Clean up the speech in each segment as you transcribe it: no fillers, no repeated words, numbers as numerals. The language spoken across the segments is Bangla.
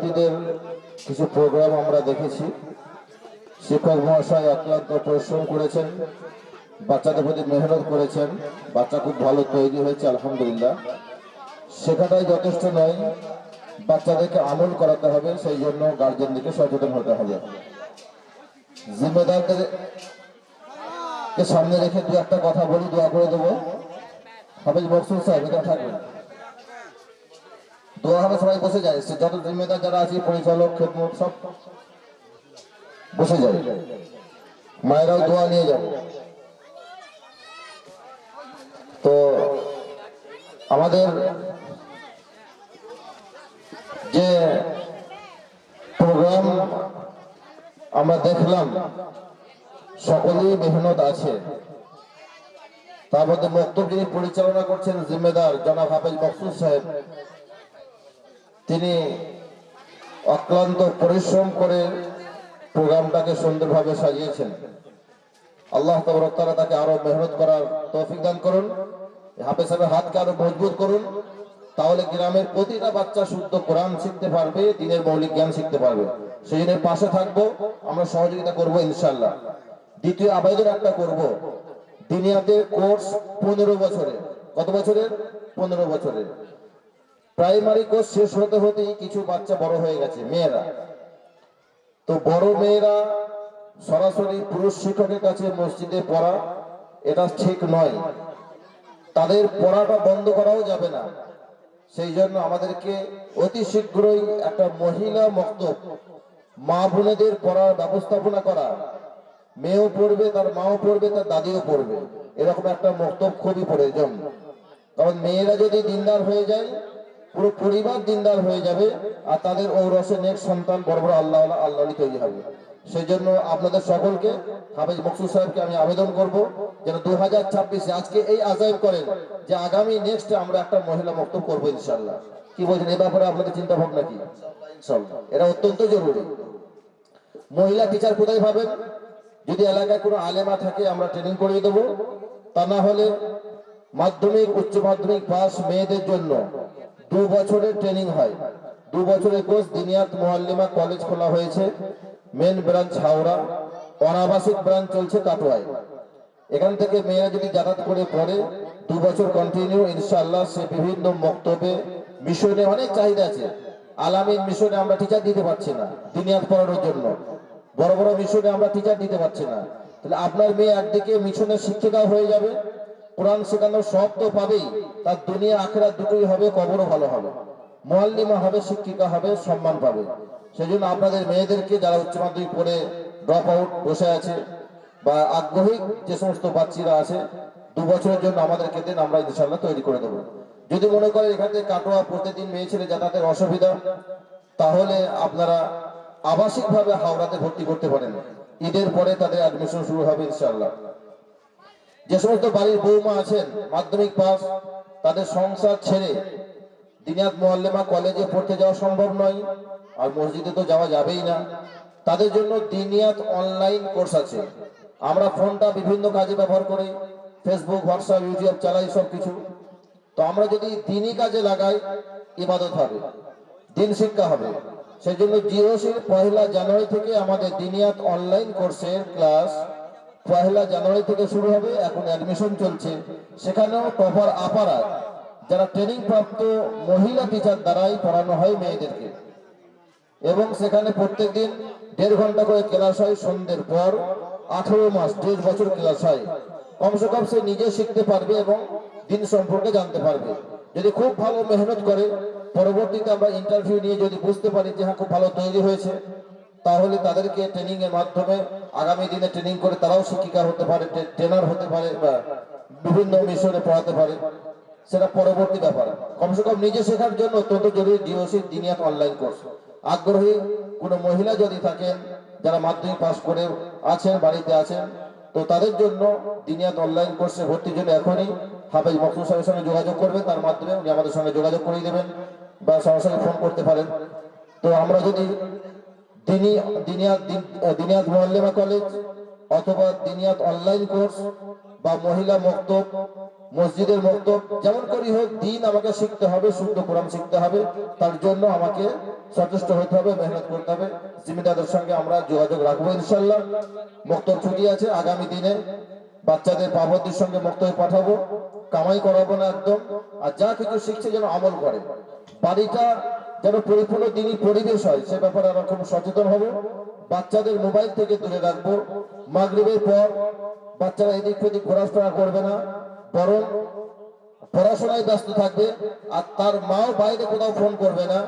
ছাত্রছাত্রীদের কিছু প্রোগ্রাম আমরা দেখেছি। শিক্ষক মহাশয় অক্লান্ত পরিশ্রম করেছেন, বাচ্চাদের প্রতি মেহনত করেছেন, বাচ্চা খুব ভালো তৈরি হয়েছে আলহামদুলিল্লাহ। শেখাটাই যথেষ্ট নয়, বাচ্চাদেরকে আমল করাতে হবে, সেই জন্য গার্জেনদেরকে সচেতন হতে হবে। জিম্মেদারদের সামনে রেখে দু একটা কথা বলি, দোয়া করে দেবো। হাফেজ মকসুদ সাহেব এখানে থাকবেন, দোয়া হবে, সবাই বসে যায়, যত জিম্মেদার যারা আছে, পরিচালক, খেদমত, সব বসে যায়, মায়েরাও দোয়া নিয়ে যাবে। তো আমাদের যে প্রোগ্রাম আমরা দেখলাম, সকলেই মেহনত আছে। তার মধ্যে বক্তব্য যিনি পরিচালনা করছেন জিম্মেদার জনাব হাফেজ মকসুদ সাহেব, তিনি অক্লান্ত পরিশ্রম করে প্রোগ্রামটাকে সুন্দরভাবে সাজিয়েছেন। আল্লাহ তাবারক তাআলা তাকে আরো মেহনত করার তৌফিক দান করুন, হাফেজ সাহেবের হাতকে আরো মজবুত করুন, তাহলে গ্রামের প্রতিটা বাচ্চা শুদ্ধ কোরআন শিখতে পারবে, দ্বীনের মৌলিক জ্ঞান শিখতে পারবে। সেই জন্য পাশে থাকবো, আমরা সহযোগিতা করব ইনশাআল্লাহ। দ্বিতীয় আবেদন একটা করব, দুনিয়াতে কোর্স 15 বছরের। কত বছরের? 15 বছরের। প্রাইমারি কোর্স শেষ হতে হতেই কিছু বাচ্চা বড় হয়ে গেছে, মেয়েরা। তো বড় মেয়েরা সরাসরি পুরুষ শিক্ষকের কাছে মসজিদে পড়া, এটা ঠিক নয়। তাদের পড়াটা বন্ধ করাও যাবে না। সেই জন্য আমাদেরকে অতি শীঘ্রই একটা মহিলা মক্তব, মা বোনেদের পড়ার ব্যবস্থাপনা করা। মেয়েও পড়বে, তার মাও পড়বে, তার দাদিও পড়বে, এরকম একটা মক্তব খুবই প্রয়োজন। কারণ মেয়েরা যদি দিনদার হয়ে যায়, পুরো পরিবার দিনদার হয়ে যাবে, আর তাদের ঔরসে নেক্সট সন্তান বড় বড় আল্লাহ আল্লাহ তৈরি হবে। সেই জন্য আপনাদের সকলকে, হাফেজ মকসুদ সাহেবকে আমি আবেদন করব যেন 2026-এ আজকে এই আজাইব করেন যে আগামী নেক্সট আমরা একটা মহিলা মক্তব করবো ইনশাআল্লাহ। কি বলছেন এই ব্যাপারে আপনাদের চিন্তা ভাবনা কি? ইনশাআল্লাহ এটা অত্যন্ত জরুরি। মহিলা টিচার কোথায় পাবেন? যদি এলাকায় কোনো আলেমা থাকে আমরা ট্রেনিং করিয়ে দেবো। তা না হলে মাধ্যমিক উচ্চ মাধ্যমিক পাস মেয়েদের জন্য 2 বছরের ট্রেনিং হয়। 2 বছরের কোর্স দিনিয়াত মুআল্লিমা কলেজ খোলা হয়েছে, মেন ব্রাঞ্চ হাওড়া, অনাবাসিক ব্রাঞ্চ চলছে কাটোয়ায়। এখান থেকে মেয়েরা যদি যাতায়াত করে পড়ে 2 বছর কন্টিনিউ, ইনশাআল্লাহ সে বিভিন্ন মক্তবে, মিশনে অনেক চাহিদা আছে। আলামিন মিশনে আমরা টিচার দিতে পারছি না দিনিয়াত পড়ানোর জন্য, বড় বড় মিশনে আমরা টিচার দিতে পারছি না। তাহলে আপনার মেয়ে একদিকে মিশনের শিক্ষিকা হয়ে যাবে, কোরআন শেখানোর সব তো পাবেই, তার দুনিয়া আখিরাত দুটোই হবে, কবরও ভালো হবে, মুআল্লিমা হবে, শিক্ষিকা হবে, সম্মান পাবে। সেই জন্য আপনাদের মেয়েদেরকে যারা উচ্চ মাধ্যমিক পড়ে ড্রপ আউট বসে আছে বা আগ্রহী যে সমস্ত বাচ্চারা আছে, 2 বছরের জন্য আমাদেরকে দেন, আমরা ইনশাআল্লাহ তৈরি করে দেবো। যদি মনে করেন এখান থেকে কাটোয়া প্রতিদিন মেয়ে ছেলে যাতায়াতের অসুবিধা, তাহলে আপনারা আবাসিকভাবে হাওড়াতে ভর্তি করতে পারেন। ঈদের পরে তাদের অ্যাডমিশন শুরু হবে ইনশাআল্লাহ। যে সমস্ত বাড়ির বৌমা আছেন মাধ্যমিক পাস, তাদের সংসার ছেড়ে দিনিয়াত মুআল্লিমা কলেজে পড়তে যাওয়া সম্ভব নয়, আর মসজিদে তো যাওয়া যাবেই না, তাদের জন্য দিনিয়াত অনলাইন কোর্স আছে। আমরা ফোনটা বিভিন্ন কাজে ব্যবহার করি, ফেসবুক, হোয়াটসঅ্যাপ, ইউটিউব চালাই সব কিছু। তো আমরা যদি দিনই কাজে লাগাই, ইবাদত হবে, দিন শিক্ষা হবে। সেই জন্য জিওসির 1 জানুয়ারি থেকে আমাদের দিনিয়াত অনলাইন কোর্সের ক্লাস 1 জানুয়ারি থেকে শুরু হবে। এখন অ্যাডমিশন চলছে, সেখানেও টপার আপারা যারা ট্রেনিং প্রাপ্ত মহিলা টিচার দ্বারাই পড়ানো হয় মেয়েদেরকে, এবং সেখানে প্রত্যেক দিন 1.5 ঘন্টা করে ক্লাস হয়। সন্ধ্যের পর 18 মাস 1.5 বছর ক্লাস হয়। কমসে কম সে নিজে শিখতে পারবে এবং দিন সম্পর্কে জানতে পারবে। যদি খুব ভালো মেহনত করে, পরবর্তীতে আমরা ইন্টারভিউ নিয়ে যদি বুঝতে পারি যে হ্যাঁ খুব ভালো তৈরি হয়েছে, তাহলে তাদেরকে ট্রেনিং এর মাধ্যমে আগামী দিনে ট্রেনিং করে তারাও শিক্ষিকা হতে পারে, ট্রেনার হতে পারে, বা বিভিন্ন মিশনে পড়াতে পারে, সেটা পরবর্তী ব্যাপার। কমসে কম নিজে শেখার জন্য অত্যন্ত জরুরি জিওসি দিনিয়াত অনলাইন কোর্স। আগ্রহী কোনো মহিলা যদি থাকেন যারা মাধ্যমিক পাস করে আছেন, বাড়িতে আছেন, তো তাদের জন্য দিনিয়াত অনলাইন কোর্সে ভর্তির জন্য এখনই হাফেজ মকসুদ সাহেবের সঙ্গে যোগাযোগ করবেন, তার মাধ্যমে উনি আমাদের সঙ্গে যোগাযোগ করিয়ে দেবেন বা সরাসরি ফোন করতে পারেন। তো আমরা যদি দিনিয়াত মুআল্লিমা কলেজ অথবা দিনিয়াত অনলাইন কোর্স বা মহিলা মক্তব মসজিদের মক্তব যেমন করি হোক, দিন আমাকে শিখতে হবে, শুদ্ধ কোরআন শিখতে হবে। তার জন্য আমাকে সচেষ্ট হতে হবে, মেহনত করতে হবে। জিম্মেদারদের সঙ্গে আমরা যোগাযোগ রাখবো ইনশাল্লাহ। মক্তব ছুটি আছে, আগামী দিনে বাচ্চাদের পাবন্দির সঙ্গে মক্তবে পাঠাবো, কামাই করাবো না একদম। আর যা কিছু শিখছে যেন আমল করে, বাড়িটা যেন পরিপূর্ণ দিনই পরিবেশ হয়, সে ব্যাপারে আমরা খুব সচেতন হব। বাচ্চাদের মোবাইল থেকে দূরে রাখবো। মাগরিবের পর বাচ্চারা এদিক ওদিক ঘোরাফেরা করবে না, বরং পড়াশোনায় ব্যস্ত থাকবে। আর তার মাও বাইরে কোথাও ফোন করবে না,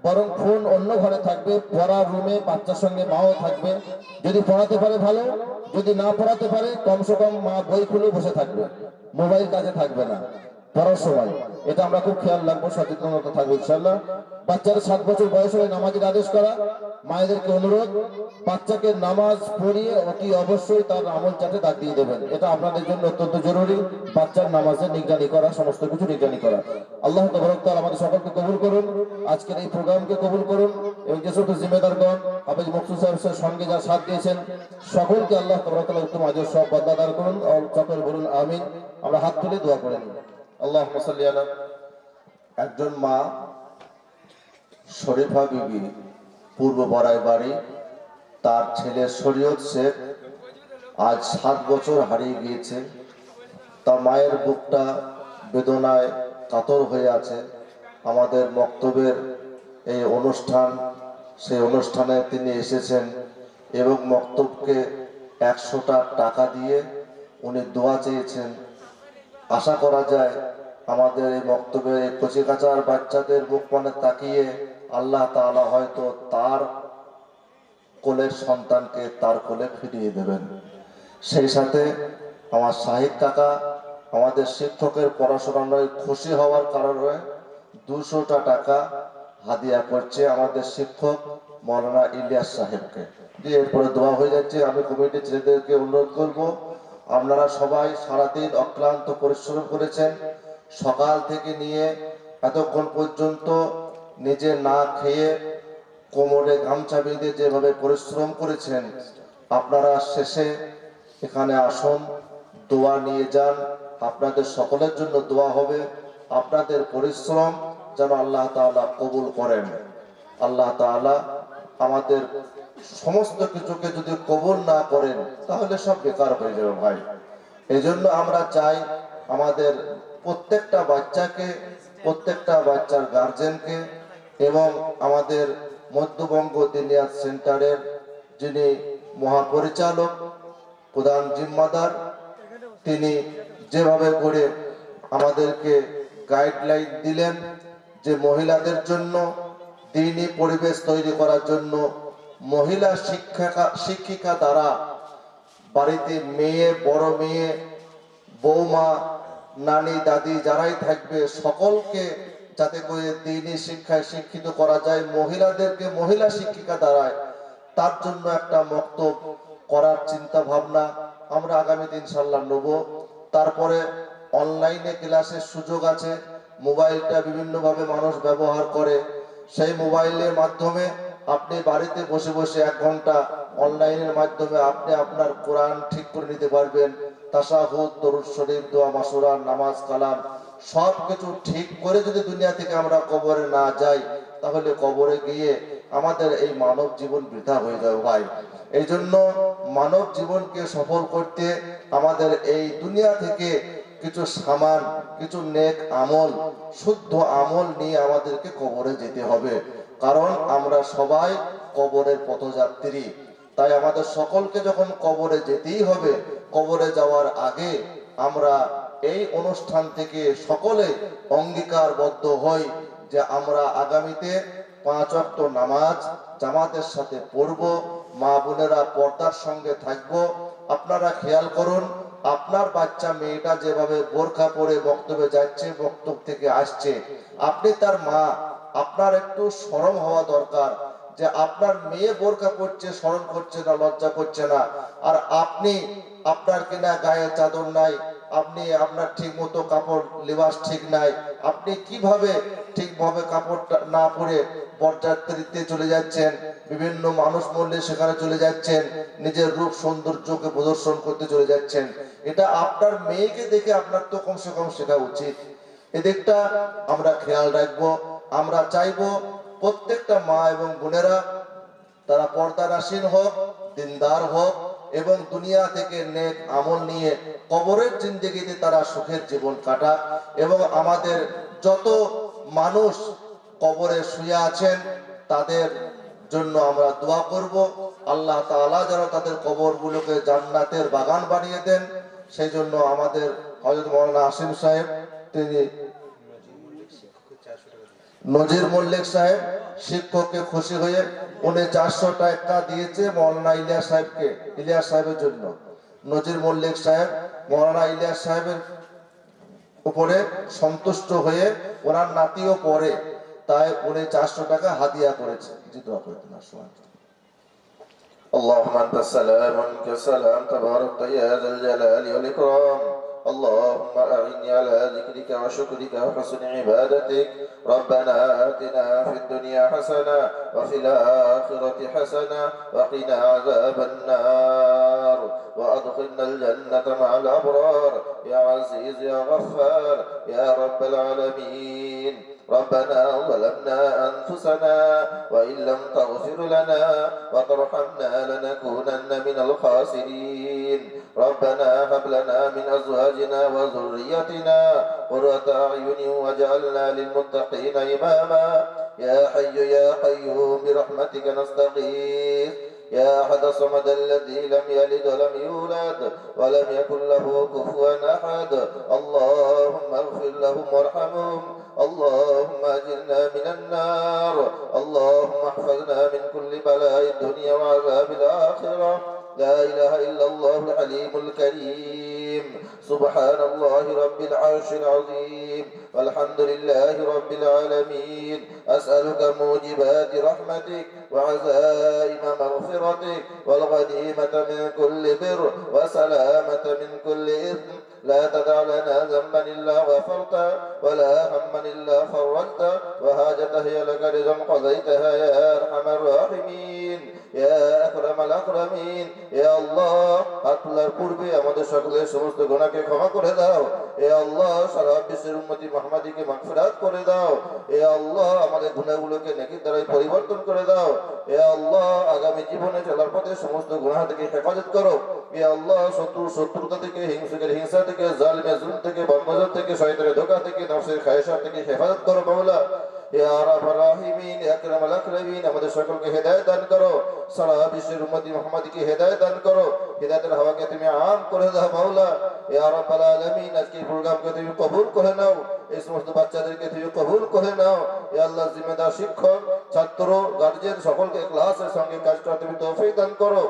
বরং ফোন অন্য ঘরে থাকবে। পড়ার রুমে বাচ্চার সঙ্গে মাও থাকবে। যদি পড়াতে পারে ভালো, যদি না পড়াতে পারে কমসে কম মা বই খুলে বসে থাকবে, মোবাইল কাজে থাকবে না পড়ার সময়। এটা আমরা খুব খেয়াল রাখবো, সচেতনতা থাকবে ইনশাল্লাহ। বাচ্চারা 7 বছর বয়স হলে নামাজের আদেশ করা। মায়েদেরকে অনুরোধ, বাচ্চাকে নামাজ পড়িয়ে অতি অবশ্যই তার আমল চাটে দাগ দিয়ে দেবেন। এটা আপনাদের জন্য অত্যন্ত জরুরি, বাচ্চার নামাজের নিগরানি করা, সমস্ত কিছু নিগরানি করা। আল্লাহ তাবারক তাআলা আমাদের সকলকে কবুল করুন, আজকের এই প্রোগ্রামকে কবুল করুন, এবং যে সমস্ত জিম্মেদারগণ হাফেজ মকসুদ সাহেবের সঙ্গে যারা সাথ দিয়েছেন সকলকে আল্লাহ তাবারক তাআলা উত্তম আজর সব বদলা দান করুন। সকল বলুন আমিন। আমরা হাত তুলে দোয়া করে নিই। আল্লাহুম্মা সাল্লি আলা। একজন মা শরীফা বিবি, পূর্ব বড়াই বাড়ি, তার ছেলে শরীয়ত শেখ আজ 7 বছর হারিয়ে গিয়েছে। তার মায়ের বুকটা বেদনায় কাতর হয়ে আছে। আমাদের মক্তবের এই অনুষ্ঠান, সেই অনুষ্ঠানে তিনি এসেছেন এবং মক্তবকে 100টা টাকা দিয়ে উনি দোয়া চেয়েছেন। আশা করা যায় আমাদের এই মক্তবের এই কচিকাচার বাচ্চাদের মুখ পানে তাকিয়ে আল্লাহ তাআলা হয়তো তার কোলের সন্তানকে তার কোলে ফিরিয়ে দেবেন। সেই সাথে আমার শাহিদ কাকা আমাদের শিক্ষকের পড়াশোনায় খুশি হওয়ার কারণে 200টা টাকা হাদিয়া করছে আমাদের শিক্ষক মৌলানা ইলিয়াস সাহেবকে। দিয়ে এরপরে দোয়া হয়ে যাচ্ছে। আমি কমিটির ছেলেদেরকে অনুরোধ করব, আপনারা সবাই সারাদিন অক্লান্ত পরিশ্রম করেছেন, সকাল থেকে নিয়ে এতক্ষণ পর্যন্ত নিজে না খেয়ে কোমরে গামছা বেঁধে যেভাবে পরিশ্রম করেছেন, আপনারা শেষে এখানে আসুন, দোয়া নিয়ে যান। আপনাদের সকলের জন্য দোয়া হবে। আপনাদের পরিশ্রম যেন আল্লাহ তাআলা কবুল করেন। আল্লাহ তাআলা আমাদের সমস্ত কিছুকে যদি কবুল না করেন তাহলে সব বেকার হয়ে যাবে ভাই। এই জন্য আমরা চাই আমাদের প্রত্যেকটা বাচ্চাকে, প্রত্যেকটা বাচ্চার গার্জেনকে এবং আমাদের মধ্যবঙ্গ দিনিয়াত সেন্টারের যিনি মহাপরিচালক, প্রধান জিম্মাদার, তিনি যেভাবে করে আমাদেরকে গাইডলাইন দিলেন যে মহিলাদের জন্য দ্বীনি পরিবেশ তৈরি করার জন্য মহিলা শিক্ষিকা দ্বারা বাড়িতে মেয়ে, বড় মেয়ে, বৌমা, নানি, দাদি যারাই থাকবে সকলকে যাতে করে দ্বীনি শিক্ষায় শিক্ষিত করা যায়, মহিলাদেরকে মহিলা শিক্ষিকা দ্বারায়, তার জন্য একটা মক্তব করার চিন্তা ভাবনা আমরা আগামীতে ইনশাআল্লাহ নেব। তারপরে অনলাইনে ক্লাসের সুযোগ আছে। মোবাইলটা বিভিন্নভাবে মানুষ ব্যবহার করে, সেই মোবাইলের মাধ্যমে আপনি বাড়িতে বসে বসে 1 ঘন্টা অনলাইনের মাধ্যমে আপনি আপনার কোরআন ঠিক করে নিতে পারবেন। তাশাহুদ, দরুদ শরীফ, দোয়া মাসুরা, নামাজ, কালাম সব কিছু ঠিক করে যদি দুনিয়া থেকে আমরা কবরে না যাই, তাহলে কবরে গিয়ে আমাদের এই মানব জীবন বৃথা হয়ে যাবে ভাই। এই জন্য মানব জীবনকে সফল করতে আমাদের এই দুনিয়া থেকে কিছু সামান, কিছু নেক আমল, শুদ্ধ আমল নিয়ে আমাদেরকে কবরে যেতে হবে। কারণ আমরা সবাই কবরের পথযাত্রী। তাই আমাদের সকলকে যখন কবরে যেতেই হবে, কবরে যাওয়ার আগে আমরা এই অনুষ্ঠান থেকে সকলে অঙ্গীকারবদ্ধ হই যে আমরা আগামীতে 5 ওয়াক্ত নামাজ জামাতের সাথে পড়ব, মা বোনেরা পর্দার সঙ্গে থাকবো। আপনারা খেয়াল করুন, আপনার বাচ্চা মেয়েটা যেভাবে বোরখা পরে বক্তব্যে যাচ্ছে, বক্তব্য থেকে আসছে, আপনি তার মা, আপনার একটু শরম হওয়া দরকার যে আপনার মেয়ে বোরখা পরছে, শরম করছে না, লজ্জা করছে না, আর আপনি আপনার কিনা গায়ে চাদর নাই, আপনি আপনার ঠিক মতো কাপড় লেবাস ঠিক নাই, আপনি কিভাবে ঠিকভাবে কাপড়টা না পরে বরযাত্রীতে চলে যাচ্ছেন, বিভিন্ন মানুষ মরলে সেখানে চলে যাচ্ছেন, নিজের রূপ সৌন্দর্যকে প্রদর্শন করতে চলে যাচ্ছেন। এটা আপনার মেয়েকে দেখে আপনার তো কমসে কম শেখা উচিত। এদিকটা আমরা খেয়াল রাখবো। আমরা চাইবো প্রত্যেকটা মা এবং বোনেরা তারা পর্দানাসীন হোক, দিনদার হোক এবং দুনিয়া থেকে নেক আমল নিয়ে কবরের জিন্দেগিতে তারা সুখের জীবন কাটাক। এবং আমাদের যত মানুষ কবরে শুয়ে আছেন তাদের জন্য আমরা দোয়া করব, আল্লাহ তাআলা যেন তাদের কবরগুলোকে জান্নাতের বাগান বানিয়ে দেন। সেই জন্য আমাদের হযরত মাওলানা আসিম সাহেব, তিনি নজির মল্লিক সাহেব শিক্ষককে খুশি হয়ে উনি 400 টাকা দিয়েছে মৌলানা ইলিয়াস সাহেবকে, ইলিয়াস সাহেবের জন্য। নজির মল্লিক সাহেব মৌলানা ইলিয়াস সাহেবের উপরে সন্তুষ্ট হয়ে ওনার নাতিও পড়ে, তাই উনি 400 টাকা হাদিয়া করেছে। জি, দোয়া করে দিন। اللهم انت السلام ومنك السلام تبارك يا ذا الجلال والاكرام. اللهم اعني على ذكرك وشكرك وحسن عبادتك. ربنا آتنا في الدنيا حسنه وفي الاخره حسنه وقنا عذاب النار وادخلنا الجنه مع الابرار يا عزيز يا غفار يا رب العالمين. ربنا ظلمنا أنفسنا وإن لم تغفر لنا وترحمنا لنكونن من الخاسرين. ربنا هب لنا من أزواجنا وذريتنا قرة أعين واجعلنا للمتقين إماما. يا حي يا قيوم برحمتك نستغيث. يا أحد الصمد الذي لم يلد ولم يولد ولم يكن له كفوا أحد. اللهم اغفر لهم وارحمهم. اللهم أجرنا من النار. اللهم احفظنا من كل بلاء الدنيا وعذاب الآخرة. لا إله إلا الله الحليم الكريم. سبحان الله رب العرش العظيم والحمد لله رب العالمين. أسألك موجبات رحمتك وعزائم مغفرتك والغنيمة من كل بر وسلامة من كل إثم. لا تدع لنا ذنبا إلا غفرته ولا هما إلا فرجته وحاجة هي لك رضا قضيتها يا أرحم الراحمين يا أكرم الأكرمين. يا الله আল্লাহর পূর্বে আমাদের সকলের সমস্ত গুনাহকে ক্ষমা করে দাও। হে আল্লাহ সারা বিশ্বের উম্মতি মুহাম্মাদীকে মাগফিরাত করে দাও। হে আল্লাহ আমাদের গুনাহগুলোকে নেকির দ্বারা পরিবর্তন করে দাও। হে আল্লাহ আগামী জীবনে চলার পথে সমস্ত গুনাহ থেকে হেফাজত করো। হে আল্লাহ শত্রুতা থেকে, হিংসুকের হিংসা থেকে, জালিমের জুলুম থেকে, বদনজর থেকে, শয়তানের ধোঁকা থেকে, নফসের খায়েশাত থেকে হেফাজত করো মাওলা। ইয়া রাব্বাল রাহিমিন ইয়া আকরামাল আকরামিন আমাদের সকলকে হেদায়েত দান করো। সারা বিশ্বের উম্মতি মুহাম্মাদীকে হেদায়েত দান করো। হেদায়েতের হাওয়াকে তুমি আম করে দাও মাওলা। ইয়া রাব্বাল আলামিন আজকের প্রোগ্রামকে তুমি কবুল করে নাও। এই সমস্ত বাচ্চাদেরকে তুমি কবুল করে নাও। ইয়া আল্লাহ জিম্মেদার শিক্ষক, ছাত্র, গার্জিয়ান সকলকে ইখলাসের সঙ্গে কাজ করতে তুমি তৌফিক দান করো।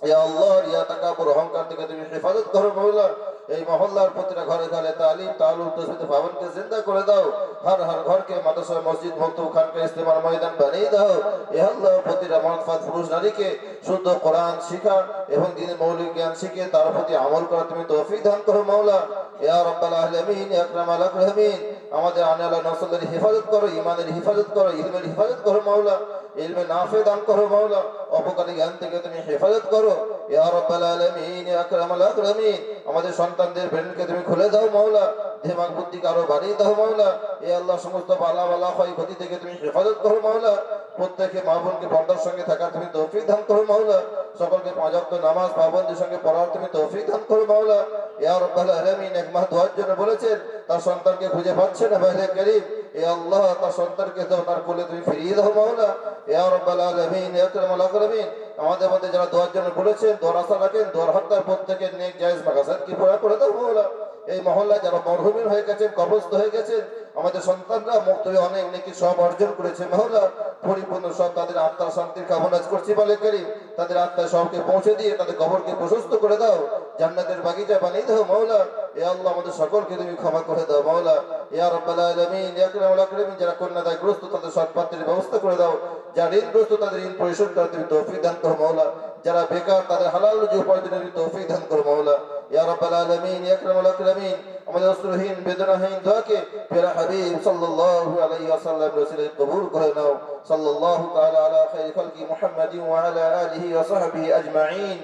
ইয়া আল্লাহ রিয়া তাকাব্বুর অহংকার থেকে তুমি হেফাজত করো মাওলা। এই মহল্লার প্রতিটা ঘরে ঘরে তালিম তালুম তাসবিহ পাবনকে জিন্দা করে দাও। হর হর ঘরকে মাদ্রাসা মসজিদ মুক্ত খানকে ইস্তেমার ময়দান বানিয়ে দাও। হে আল্লাহ প্রতিটা মানফাত পুরুষ নারীকে শুদ্ধ কোরআন শিখা এবং দ্বীনের মৌলিক জ্ঞান শিখে তার প্রতি আমল করা তুমি তৌফিক দান করো মাওলা। ইয়া রাব্বাল আলামিন ইয়া আকরামাল আকরামিন আমাদের আনালা নসলের হেফাজত করো, ঈমানের হেফাজত করো, ইলমের হেফাজত করো মাওলা। ইলমে নাফে দান করো মাওলা। অপকারী জ্ঞান থেকে তুমি হেফাজত করো। ইয়া রাব্বাল আলামিন ইয়া আকরামাল আকরামিন আমাদের সন্তানদের ব্রেনকে তুমি খুলে দাও মাওলা। দিমাগ বুদ্ধিকে আরো বাড়িয়ে দাও মাওলা। হে আল্লাহ সমস্ত বালা বালা ক্ষয়ক্ষতি থেকে তুমি হেফাজত করো মাওলা। প্রত্যেকে মা বোনকে পর্দার সঙ্গে থাকার তুমি তৌফিক দান করো মাওলা। সকলকে পাঁচ ওয়াক্ত নামাজ পাবন্দির সঙ্গে পড়ার তুমি তৌফিক দান করো মাওলা। ইয়া রাব্বাল আলামিন এক মা দোয়ার জন্য বলেছেন, তার সন্তানকে খুঁজে পাচ্ছে না বাইরে কারীম। হে আল্লাহ তার সন্তানকে দাও, তার কোলে তুমি ফিরিয়ে দাও মাওলা। ইয়া রাব্বাল আলামিন ইয়া আকরামাল আকরামিন আমাদের মধ্যে যারা দোয়ার জন্য বলেছেন, দোয়ার আশা রাখেন, দোয়ার হত্যার প্রত্যেকের নেক জায়েজ মাকাসাদ কি পুরা করে দাও মাওলা। এই মহল্লায় যারা মরহুমিন হয়ে গেছেন, কবরস্থ হয়ে গেছেন, আমাদের সন্তানরা মুক্তবে অনেক নেকি সব অর্জন করেছে মাওলা। পরিপূর্ণ সব তাদের আত্মার শান্তির কামনা করছি বলে কারীম। তাদের আত্মার সবকে পৌঁছে দিয়ে তাদের কবরকে প্রশস্ত করে দাও, জান্নাতের বাগিচা বানিয়ে দাও মাওলা। হে আল্লাহ আমাদের সকলকে তুমি ক্ষমা করে দাও মাওলা। ইয়া রাব্বাল আলামিন ইয়া আকরামাল আকরামিন যারা কন্যাদায়গ্রস্ত তাদের সৎ পাত্রের ব্যবস্থা করে দাও। যারা ঋণগ্রস্ত তাদের ঋণ পরিশোধ করার তুমি তৌফিক দান করো মাওলা, যারা বেকার তাদের হালাল রুজি উপার্জনের তৌফিক দান করো মাওলা। ইয়া রাব্বাল আলামিন, ইয়া আকরামুল আকরামিন, আমাদের অস্ত্রহীন বেদনাহীন দোয়াকে প্যারা হাবিব সাল্লাল্লাহু আলাইহি ওয়াসাল্লাম রাসূলের কবুল করে নাও। সাল্লাল্লাহু তাআলা আলা খায়রি খালকি মুহাম্মাদিন ওয়া আলা আলিহি ওয়া সাহবিহি আজমাইন।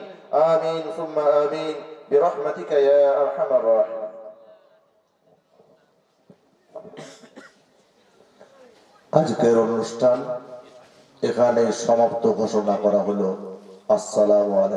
আমিন সুম্মা আমিন বিরহমাতিকা ইয়া আরহামার রাহিমিন। আজকের অনুষ্ঠান এখানে সমাপ্ত ঘোষণা করা হলো। আসসালামু আলাইকুম।